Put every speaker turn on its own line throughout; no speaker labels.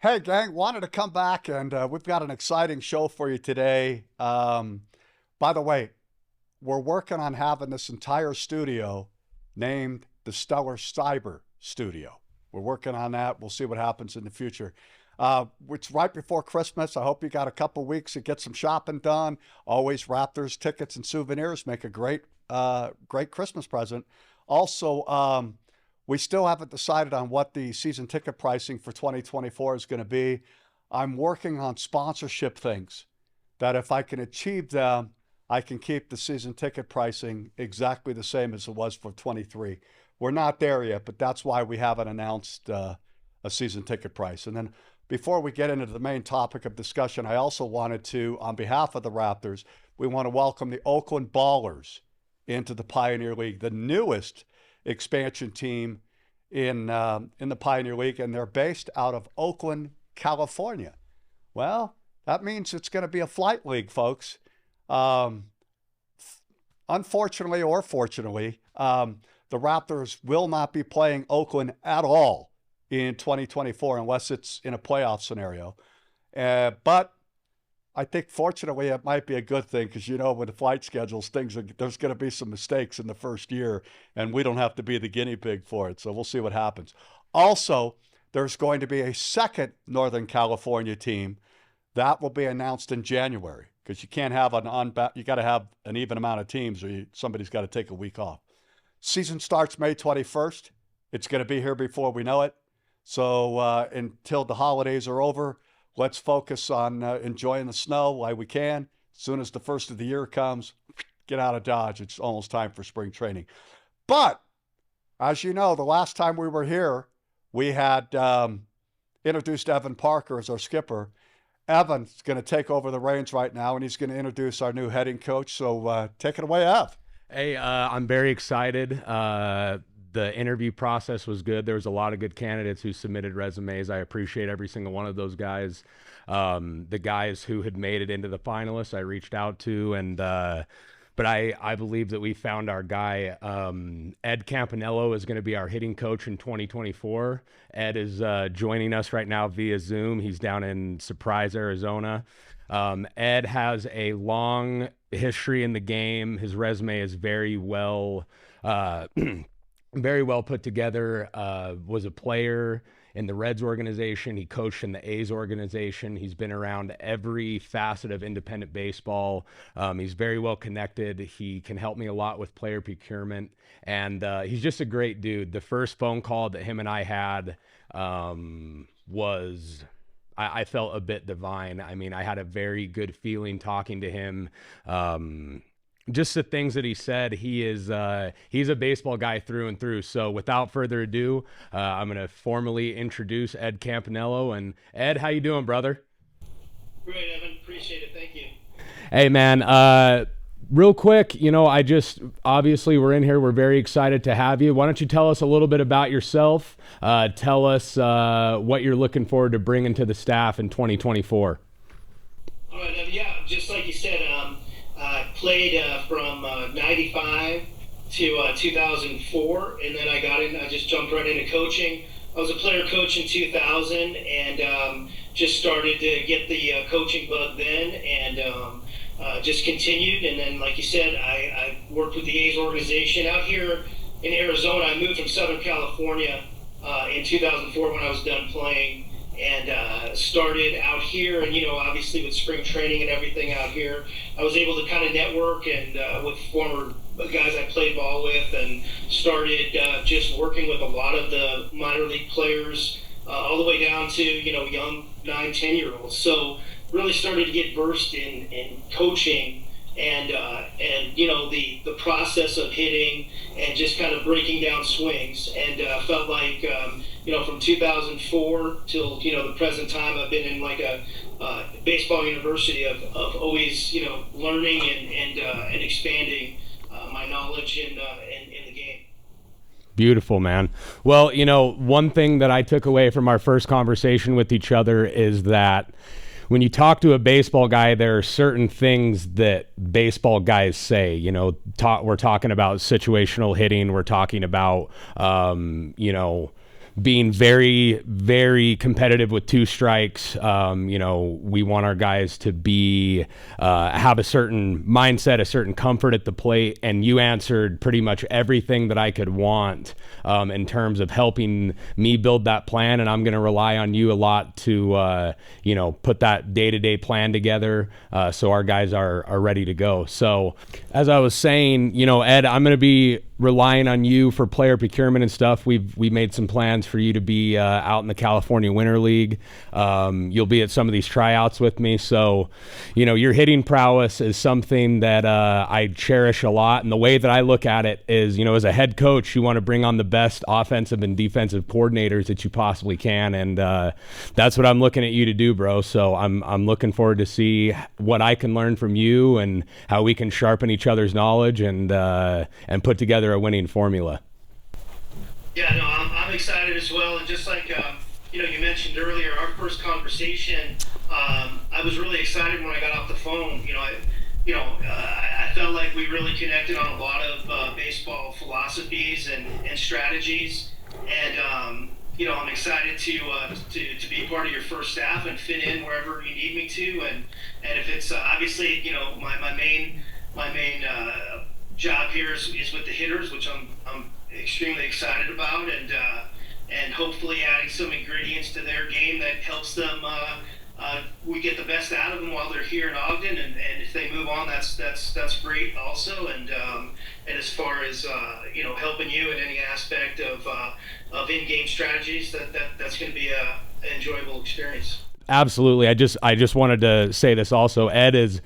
Hey, gang, wanted to come back and we've got an exciting show for you today. By the way, we're working on having this entire studio named the Stellar Cyber Studio. We're working on that. We'll see what happens in the future. It's right before Christmas. I hope you got a couple weeks to get some shopping done. Always Raptors tickets and souvenirs make a great Christmas present. Also, we still haven't decided on what the season ticket pricing for 2024 is going to be. I'm working on sponsorship things that if I can achieve them, I can keep the season ticket pricing exactly the same as it was for 23. We're not there yet, but that's why we haven't announced a season ticket price. And then before we get into the main topic of discussion, I also wanted to, on behalf of the Raptors, we want to welcome the Oakland Ballers into the Pioneer League, the newest expansion team in the Pioneer League, and they're based out of Oakland, California. Well, that means it's going to be a flight league, folks. Unfortunately or fortunately, the Raptors will not be playing Oakland at all in 2024 unless it's in a playoff scenario. But I think fortunately it might be a good thing because, with the flight schedules, there's going to be some mistakes in the first year, and we don't have to be the guinea pig for it. So we'll see what happens. Also, there's going to be a second Northern California team that will be announced in January because you can't have you got to have an even amount of teams or somebody's got to take a week off. Season starts May 21st. It's going to be here before we know it. So until the holidays are over, let's focus on enjoying the snow while we can. As soon as the first of the year comes, get out of Dodge. It's almost time for spring training. But as you know, the last time we were here, we had introduced Evan Parker as our skipper. Evan's going to take over the reins right now, and he's going to introduce our new heading coach. So take it away, Ev.
Hey, I'm very excited. The interview process was good. There was a lot of good candidates who submitted resumes. I appreciate every single one of those guys. The guys who had made it into the finalists, I reached out to, and but I believe that we found our guy. Ed Campaniello is going to be our hitting coach in 2024. Ed is joining us right now via Zoom. He's down in Surprise, Arizona. Ed has a long history in the game. His resume is very well put together. Was a player in the Reds organization. He coached in the A's organization. He's been around every facet of independent baseball. He's very well connected. He can help me a lot with player procurement. And he's just a great dude. The first phone call that him and I had was... I felt a bit divine. I mean, I had a very good feeling talking to him. Just the things that he said, he's a baseball guy through and through. So without further ado, I'm going to formally introduce Ed Campaniello. And Ed, how you doing, brother?
Great, Evan. Appreciate it. Thank you.
Hey, man. Real quick, obviously we're in here. We're very excited to have you. Why don't you tell us a little bit about yourself? Tell us what you're looking forward to bringing to the staff in 2024.
All right, yeah, just like you said, I played from 95 to 2004, and then I just jumped right into coaching. I was a player coach in 2000 and just started to get the coaching bug then, and just continued. And then, like you said, I worked with the A's organization out here in Arizona. I moved from Southern California in 2004 when I was done playing, and started out here. And obviously with spring training and everything out here, I was able to kind of network and with former guys I played ball with, and started just working with a lot of the minor league players all the way down to young 9-10-year-olds. So really started to get versed in coaching and the process of hitting and just kind of breaking down swings, and felt like from 2004 till the present time, I've been in like a baseball university of always learning and expanding my knowledge in the game.
Beautiful, man. Well, one thing that I took away from our first conversation with each other is that when you talk to a baseball guy, there are certain things that baseball guys say. We're talking about situational hitting. We're talking about, being very, very competitive with two strikes. We want our guys to be have a certain mindset, a certain comfort at the plate, and you answered pretty much everything that I could want in terms of helping me build that plan. And I'm going to rely on you a lot to put that day-to-day plan together so our guys are ready to go. So as I was saying, Ed, I'm going to be relying on you for player procurement and stuff. We made some plans for you to be out in the California Winter League. You'll be at some of these tryouts with me. So, your hitting prowess is something that I cherish a lot. And the way that I look at it is, as a head coach, you want to bring on the best offensive and defensive coordinators that you possibly can. And that's what I'm looking at you to do, bro. So I'm looking forward to see what I can learn from you and how we can sharpen each other's knowledge and put together a winning formula.
Yeah, no, I'm excited as well. And just like you mentioned earlier, our first conversation, I was really excited when I got off the phone. I felt like we really connected on a lot of baseball philosophies and strategies. And I'm excited to be part of your first staff and fit in wherever you need me to. And if it's obviously my main job here is with the hitters, which I'm extremely excited about, and hopefully adding some ingredients to their game that helps them. We get the best out of them while they're here in Ogden, and if they move on, that's great also. And as far as helping you in any aspect of in-game strategies, that's going to be an enjoyable experience.
Absolutely. I just wanted to say this also. Ed is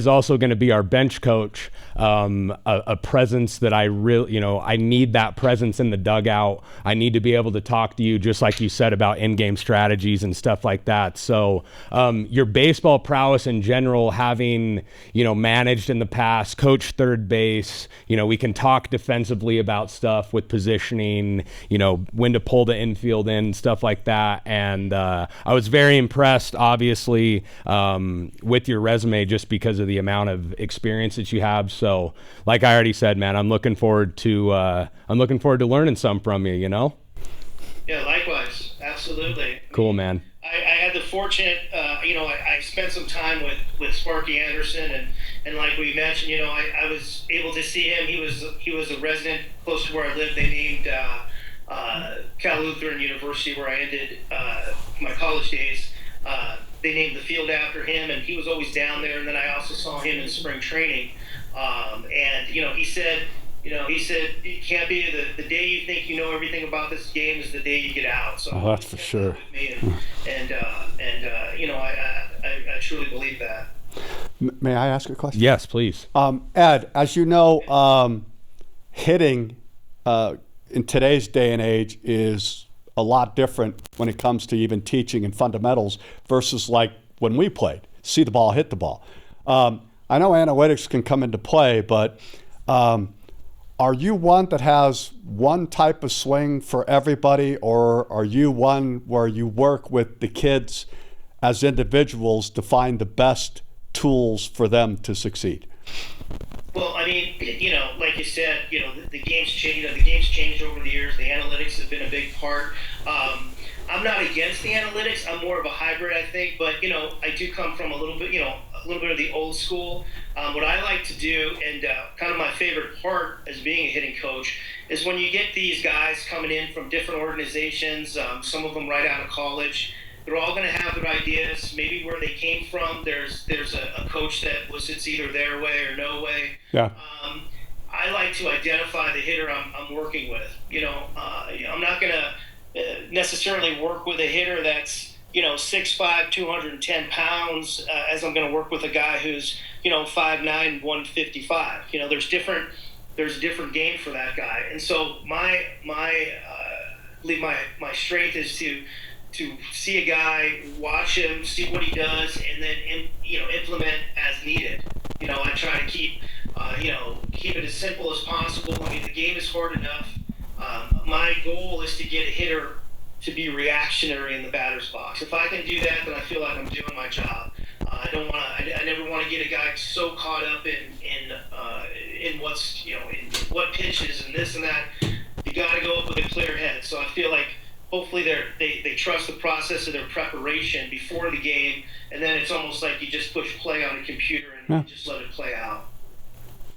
also going to be our bench coach. A presence that I really, I need that presence in the dugout. I need to be able to talk to you, just like you said, about in-game strategies and stuff like that. So your baseball prowess in general, having, managed in the past, coached third base, we can talk defensively about stuff with positioning, when to pull the infield in, stuff like that. And I was very impressed, obviously, with your resume just because of the amount of experience that you have. So, like I already said, man, I'm looking forward to learning some from you.
Yeah, likewise, absolutely.
Cool, man.
I had the fortunate, I spent some time with Sparky Anderson, and like we mentioned, I was able to see him. He was a resident close to where I lived. They named Cal Lutheran University, where I ended my college days. They named the field after him, and he was always down there. And then I also saw him in spring training. And he said it can't be the day you think you know everything about this game is the day you get out. So
that's for sure.
And I truly believe that.
May I ask a question?
Yes, please.
Ed, as you know, hitting in today's day and age is a lot different when it comes to even teaching and fundamentals versus like when we played. See the ball, hit the ball. I know analytics can come into play, but are you one that has one type of swing for everybody, or are you one where you work with the kids as individuals to find the best tools for them to succeed?
Well, I mean, like you said, the game's changed. The game's changed over the years. The analytics have been a big part. I'm not against the analytics. I'm more of a hybrid, I think. But I do come from a little bit of the old school. What I like to do, and kind of my favorite part as being a hitting coach, is when you get these guys coming in from different organizations, some of them right out of college. They're all going to have their ideas, maybe where they came from. There's a coach that it's either their way or no way.
Yeah.
I like to identify the hitter I'm working with. I'm not going to necessarily work with a hitter that's 6'5", 210 pounds, as I'm going to work with a guy who's 5'9", 155. There's a different game for that guy. And so my strength is to see a guy, watch him, see what he does, and then implement as needed. I try to keep it as simple as possible. I mean, the game is hard enough. My goal is to get a hitter to be reactionary in the batter's box. If I can do that, then I feel like I'm doing my job. I never want to get a guy so caught up in what's in what pitches and this and that. You got to go up with a clear head. So I feel like hopefully they trust the process of their preparation before the game, and then it's almost like you just push play on a computer and just let it play out.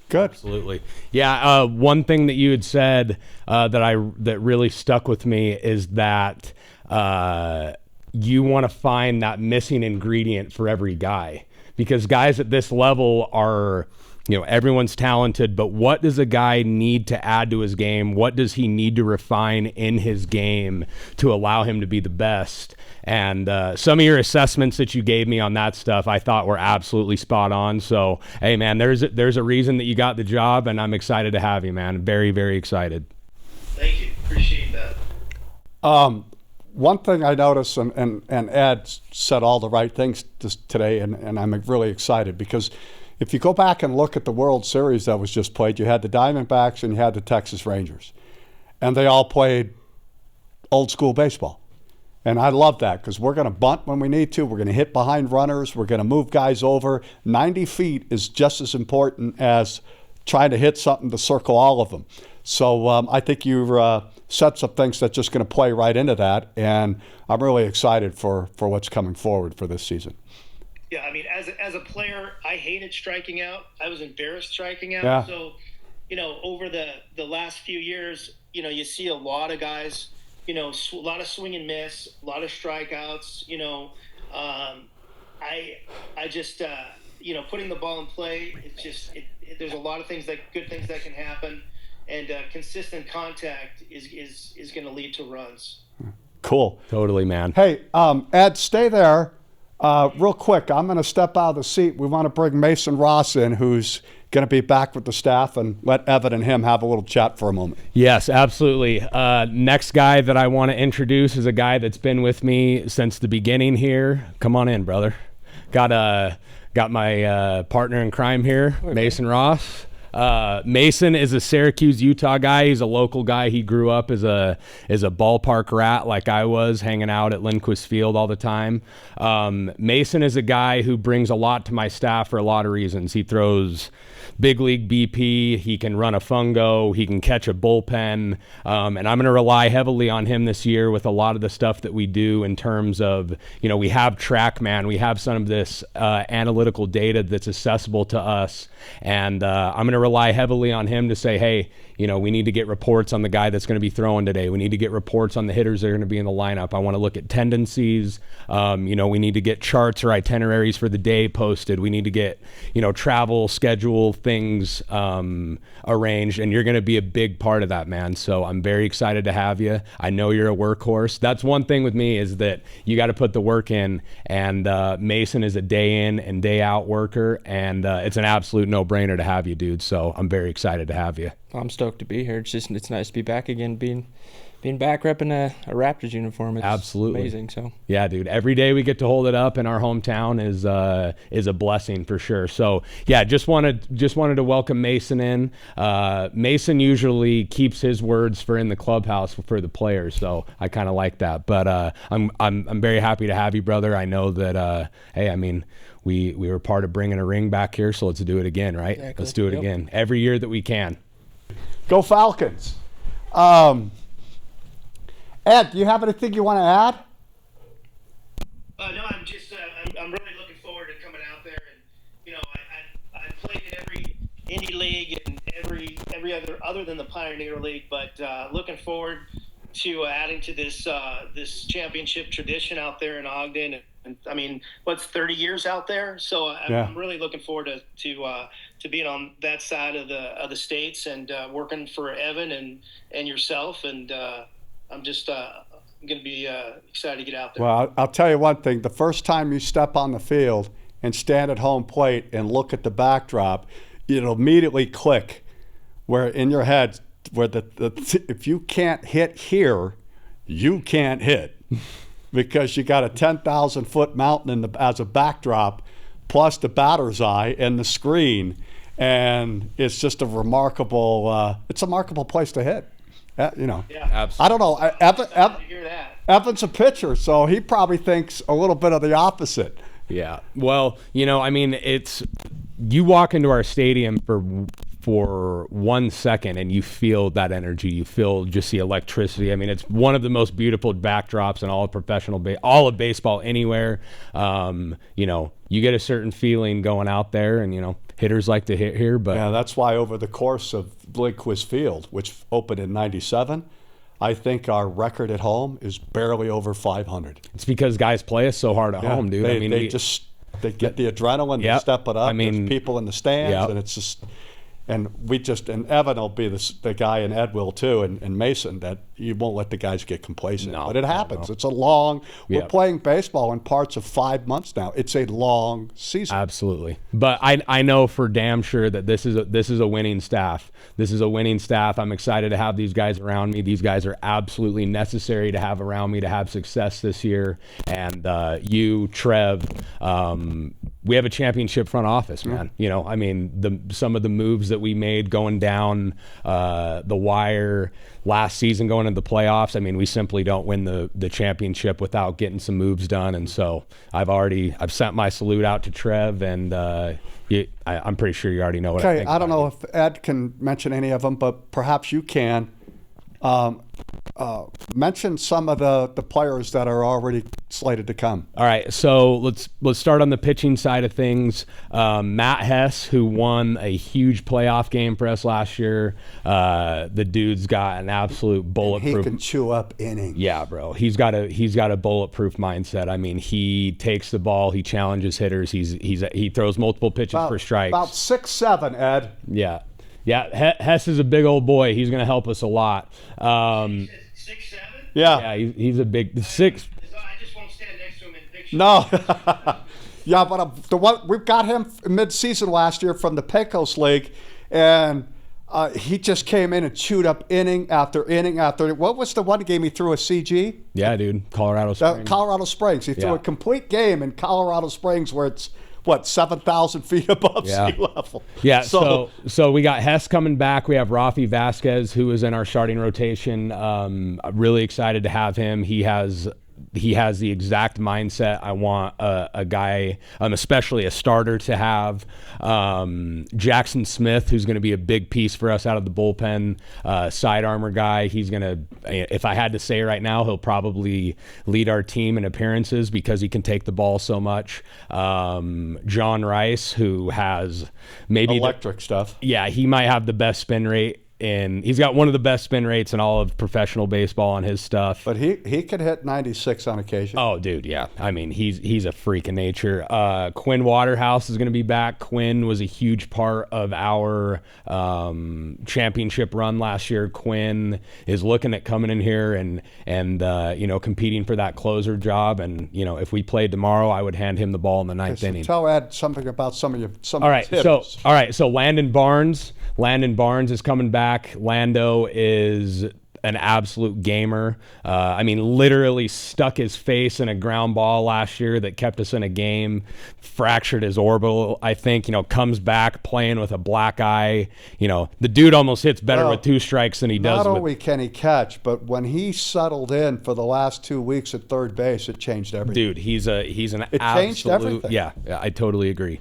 Good.
Absolutely. Yeah. One thing that you had said that really stuck with me is that you want to find that missing ingredient for every guy, because guys at this level are, everyone's talented, but what does a guy need to add to his game? What does he need to refine in his game to allow him to be the best? And some of your assessments that you gave me on that stuff, I thought were absolutely spot on. So, hey, man, there's a reason that you got the job, and I'm excited to have you, man. Very, very excited.
Thank you. Appreciate that.
One thing I noticed, and Ed said all the right things today, and I'm really excited because if you go back and look at the World Series that was just played, you had the Diamondbacks and you had the Texas Rangers, and they all played old school baseball. And I love that because we're going to bunt when we need to. We're going to hit behind runners. We're going to move guys over. 90 feet is just as important as trying to hit something to circle all of them. So I think you've set some things that's just going to play right into that. And I'm really excited for what's coming forward for this season.
Yeah, I mean, as a player, I hated striking out. I was embarrassed striking out.
Yeah.
So, over the last few years, you see a lot of guys, a lot of swing and miss, a lot of strikeouts. I just, putting the ball in play, there's a lot of good things that can happen, and consistent contact is going to lead to runs.
Cool.
Totally, man.
Hey, Ed, stay there. Real quick, I'm going to step out of the seat. We want to bring Mason Ross in, who's going to be back with the staff, and let Evan and him have a little chat for a moment.
Yes, absolutely. Next guy that I want to introduce is a guy that's been with me since the beginning here. Come on in, brother. Got my partner in crime here, Mason Ross. Mason is a Syracuse, Utah guy. He's a local guy. He grew up as a ballpark rat like I was, hanging out at Lindquist Field all the time. Mason is a guy who brings a lot to my staff for a lot of reasons. He throws big league BP, he can run a fungo, he can catch a bullpen, and I'm going to rely heavily on him this year with a lot of the stuff that we do in terms of, we have TrackMan, we have some of this analytical data that's accessible to us, and I'm going to rely heavily on him to say, hey, we need to get reports on the guy that's going to be throwing today. We need to get reports on the hitters that are going to be in the lineup. I want to look at tendencies. We need to get charts or itineraries for the day posted. We need to get, travel schedule things arranged, and you're going to be a big part of that, man. So I'm very excited to have you. I know you're a workhorse. That's one thing with me is that you got to put the work in, and Mason is a day in and day out worker, and it's an absolute no-brainer to have you, dude. So I'm very excited to have you.
I'm stoked to be here. It's nice to be back again, being back repping a Raptors uniform. It's
absolutely
amazing. So
yeah, dude, every day we get to hold it up in our hometown is a blessing for sure. So yeah, just wanted to welcome Mason in. Mason usually keeps his words for in the clubhouse for the players, so I kind of like that. But I'm very happy to have you, brother. I know that hey, I mean, we were part of bringing a ring back here, so let's do it again, right?
Exactly.
Let's do it again every year that we can.
Go Falcons. Ed, do you have anything you want to add?
No, I'm just I'm really looking forward to coming out there, and I played in every indie league and every other than the Pioneer League, but looking forward to adding to this championship tradition out there in Ogden. And I mean, what's 30 years out there? So I'm really looking forward to being on that side of the states and working for Evan and yourself. And I'm just going to be excited to get out there.
Well, I'll tell you one thing. The first time you step on the field and stand at home plate and look at the backdrop, it'll immediately click where in your head where if you can't hit here, you can't hit. Because you got a 10,000-foot mountain as a backdrop, plus the batter's eye and the screen, and it's just a remarkable place to hit. Yeah,
Absolutely.
I don't know.
Hear that.
Evan's a pitcher, so he probably thinks a little bit of the opposite.
Yeah. Well, I mean, you walk into our stadium for for 1 second and you feel that energy. You feel just the electricity. I mean, it's one of the most beautiful backdrops in all of all of baseball anywhere. You know, you get a certain feeling going out there, and, you know, hitters like to hit here. But
yeah, that's why over the course of Lindquist Field, which opened in '97, I think our record at home is barely over 500.
it's because guys play us so hard at home, dude.
They get the adrenaline, they step it up.
I mean,
there's people in the stands, and it's just, and Evan will be the guy, and Ed will too, and Mason, that you won't let the guys get complacent.
No,
but it happens.
no.
It's a long. We're playing baseball in parts of 5 months now. It's a long season.
Absolutely. But I know for damn sure that this is a winning staff. This is a winning staff. I'm excited to have these guys around me. These guys are absolutely necessary to have around me to have success this year. And you, Trev, we have a championship front office, man. You know, I mean, some of the moves that we made going down the wire last season, going into the playoffs, I mean, we simply don't win the championship without getting some moves done. And so I've sent my salute out to Trev, and I'm pretty sure you already know what I think.
I don't know if Ed can mention any of them, but perhaps you can. Mention some of the players that are already slated to come.
All right, so let's start on the pitching side of things. Matt Hess, who won a huge playoff game for us last year, the dude's got an absolute bulletproof.
He can chew up innings.
Yeah, bro. He's got a bulletproof mindset. I mean, he takes the ball, he challenges hitters, he throws multiple pitches for strikes.
About 6'7", Ed.
Yeah. Yeah, Hess is a big old boy. He's going to help us a lot.
6'7"?
Yeah.
Yeah, he's a big six.
I just won't stand next to him in pictures.
No. Yeah, but the one we've got him mid-season last year from the Pecos League, and he just came in and chewed up inning after inning after. What was the one game he threw a CG?
Yeah, dude, Colorado Springs.
Colorado Springs. He threw a complete game in Colorado Springs where it's 7,000 feet above sea level.
Yeah, so we got Hess coming back. We have Rafi Vasquez, who is in our starting rotation. I'm really excited to have him. He has the exact mindset I want a guy, especially a starter, to have. Jackson Smith, who's going to be a big piece for us out of the bullpen, side armor guy. He's going to, if I had to say right now, he'll probably lead our team in appearances because he can take the ball so much. John Rice, who has maybe
electric stuff.
Yeah, he might have the best spin rate. And he's got one of the best spin rates in all of professional baseball on his stuff.
But he could hit 96 on occasion.
Oh, dude, yeah. I mean, he's a freak of nature. Quinn Waterhouse is going to be back. Quinn was a huge part of our championship run last year. Quinn is looking at coming in here and competing for that closer job. And if we played tomorrow, I would hand him the ball in the ninth inning.
Tell Ed something about some of
all right, so Landon Barnes. Landon Barnes is coming back. Lando is an absolute gamer. I mean, literally stuck his face in a ground ball last year that kept us in a game, fractured his orbital, I think, comes back playing with a black eye. The dude almost hits better with two strikes than he does.
Not only can he catch, but when he settled in for the last 2 weeks at third base, it changed everything.
Dude, he's an
it
absolute,
changed everything.
Yeah, I totally agree.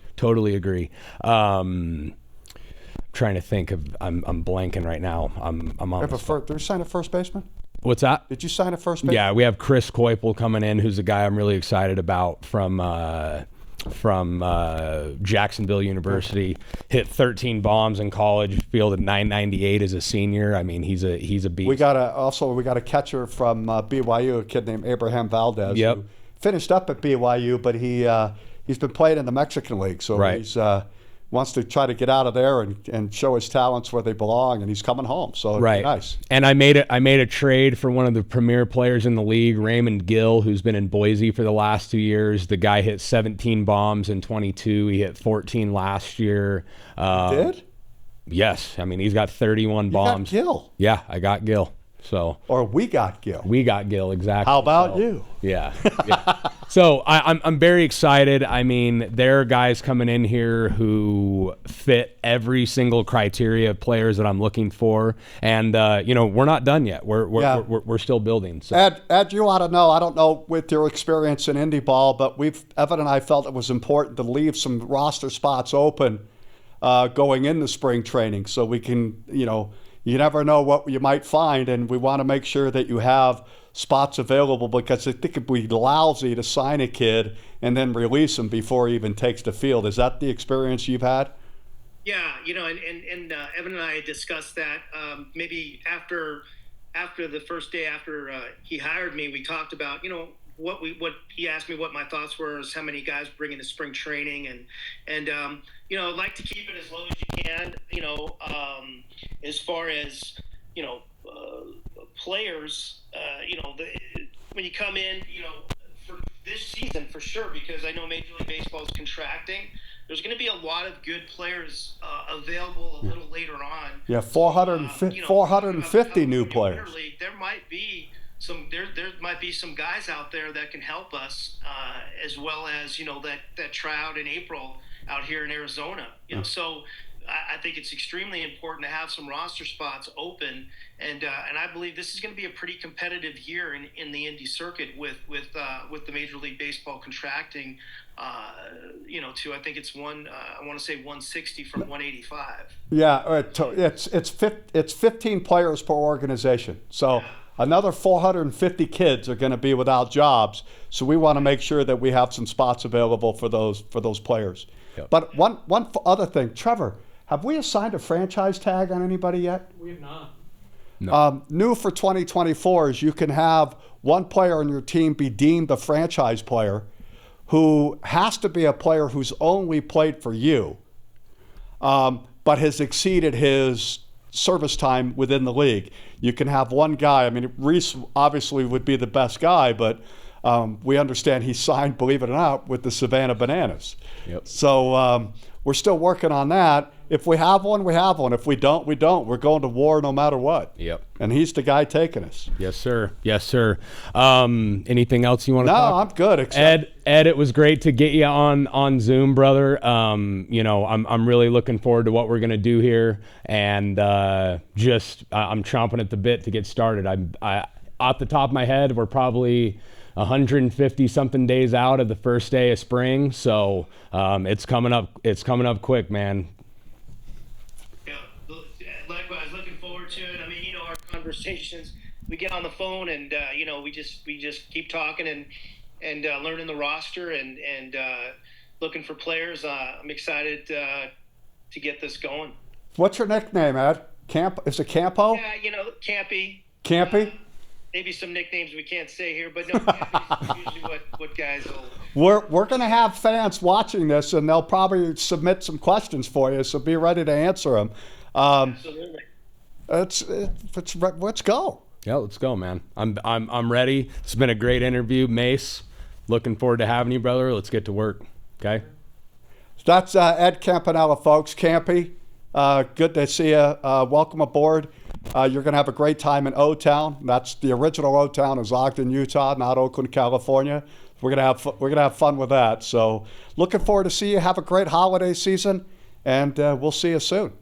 Trying to think of, I'm blanking right now. I'm on.
Did you sign a first baseman?
What's that?
Did you sign a first baseman?
Yeah, we have Chris Koipel coming in, who's a guy I'm really excited about from Jacksonville University. Hit 13 bombs in college, fielded 998 as a senior. I mean, he's a beast.
We got a catcher from BYU, a kid named Abraham Valdez.
Yep.
Who finished up at BYU, but he's been playing in the Mexican League, so he's wants to try to get out of there and show his talents where they belong, and he's coming home. So it'd be nice.
And I made a trade for one of the premier players in the league, Raymond Gill, who's been in Boise for the last 2 years. The guy hit 17 bombs in 22. He hit 14 last year.
He did?
Yes. I mean, he's got 31 bombs.
You got Gill.
Yeah, I got Gill.
Or we got Gill.
We got Gill, exactly.
How about you?
Yeah. So I'm very excited. I mean, there are guys coming in here who fit every single criteria of players that I'm looking for, and we're not done yet. We're still building. So.
Ed, you ought to know. I don't know with your experience in indie ball, but Evan and I felt it was important to leave some roster spots open going into spring training, so we can, you never know what you might find, and we want to make sure that you have spots available, because I think it'd be lousy to sign a kid and then release him before he even takes the field. Is that the experience you've had?
Yeah, and Evan and I had discussed that. Maybe after the first day after he hired me, we talked about, what he asked me what my thoughts were, is how many guys bring into spring training, and I'd like to keep it as low as you can, as far as, players, when you come in, for this season for sure, because I know Major League Baseball is contracting. There's going to be a lot of good players available a little later on.
Yeah, 450 new players.
League, there might be some guys out there that can help us, as well as that tryout in April out here in Arizona. So I think it's extremely important to have some roster spots open, and I believe this is going to be a pretty competitive year in the Indy circuit with the Major League Baseball contracting. To I think it's I want to say 160 from 185.
Yeah, it's 15 players per organization, so another 450 kids are going to be without jobs. So we want to make sure that we have some spots available for those players. Yep. But one other thing, Trevor, have we assigned a franchise tag on anybody yet?
We have not.
No.
New for 2024 is you can have one player on your team be deemed a franchise player, who has to be a player who's only played for you, but has exceeded his service time within the league. You can have one guy. I mean, Reese obviously would be the best guy, but we understand he signed, believe it or not, with the Savannah Bananas.
Yep.
So we're still working on that. If we have one, we have one. If we don't, we don't. We're going to war no matter what.
Yep.
And he's the guy taking us.
Yes, sir. Yes, sir. Anything else you want to talk?
No, I'm good.
Ed, it was great to get you on Zoom, brother. I'm really looking forward to what we're gonna do here, and I'm chomping at the bit to get started. I off the top of my head, we're probably 150 something days out of the first day of spring, so it's coming up. It's coming up quick, man.
Likewise, looking forward to it. I mean, our conversations, we get on the phone and we just keep talking and learning the roster and looking for players. I'm excited to get this going.
What's your nickname, Ed? Is it Campo?
Yeah, Campy.
Campy?
Maybe some nicknames we can't say here, but no, Campy's usually what guys will.
We're going to have fans watching this, and they'll probably submit some questions for you, so be ready to answer them.
Absolutely.
Let's go.
Yeah, let's go, man. I'm ready. It's been a great interview, Mace. Looking forward to having you, brother. Let's get to work. Okay.
That's Ed Campaniello, folks. Campy, good to see you. Welcome aboard. You're going to have a great time in O-Town. That's the original O-Town is Ogden, Utah, not Oakland, California. We're gonna have fun with that. So, looking forward to see you. Have a great holiday season, and we'll see you soon.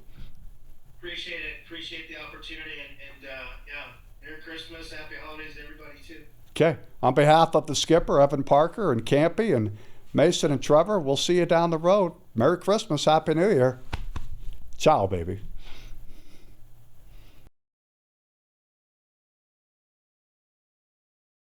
Appreciate it. Appreciate the opportunity, and Merry Christmas, Happy Holidays to everybody too.
Okay. On behalf of the skipper, Evan Parker, and Campy, and Mason and Trevor, we'll see you down the road. Merry Christmas, Happy New Year. Ciao, baby.